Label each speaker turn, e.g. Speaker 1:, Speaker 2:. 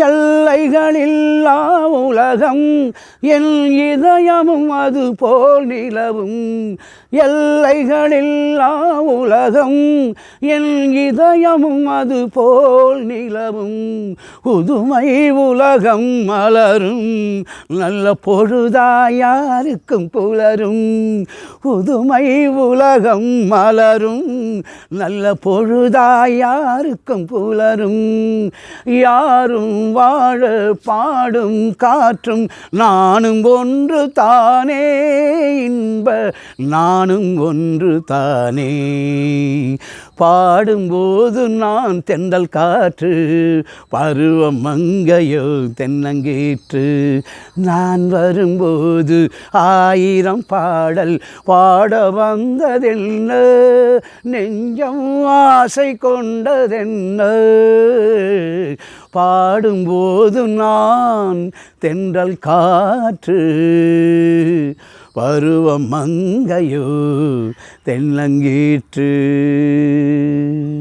Speaker 1: எல்லைகளில்லா உலகம் என் இதயமும் அது போல் நிலவும். எல்லைகளில்லா உலகம் என் இதயமும் அது போல் நிலவும். புதுமை உலகம் மலரும் நல்ல பொழுதாயாருக்கும் புலரும். புதுமை உலகம் மலரும் நல்ல பொழுதாயாருக்கும் புலரும். யாரும் வாழ பாடும் காற்றும் நானும் ஒன்று தானே இன்ப நானும் ஒன்று தானே. பாடும்போது நான் தென்றல் காற்று பருவம் மங்கையோ தென்னங்கீற்று. நான் வரும்போது 1000 பாடல் பாட வந்ததென்ன நெஞ்சம் ஆசை கொண்டதென்ன. பாடும்போது நான் தென்றல் காற்று பருவம் மங்கையோ தென்னங்கீற்று.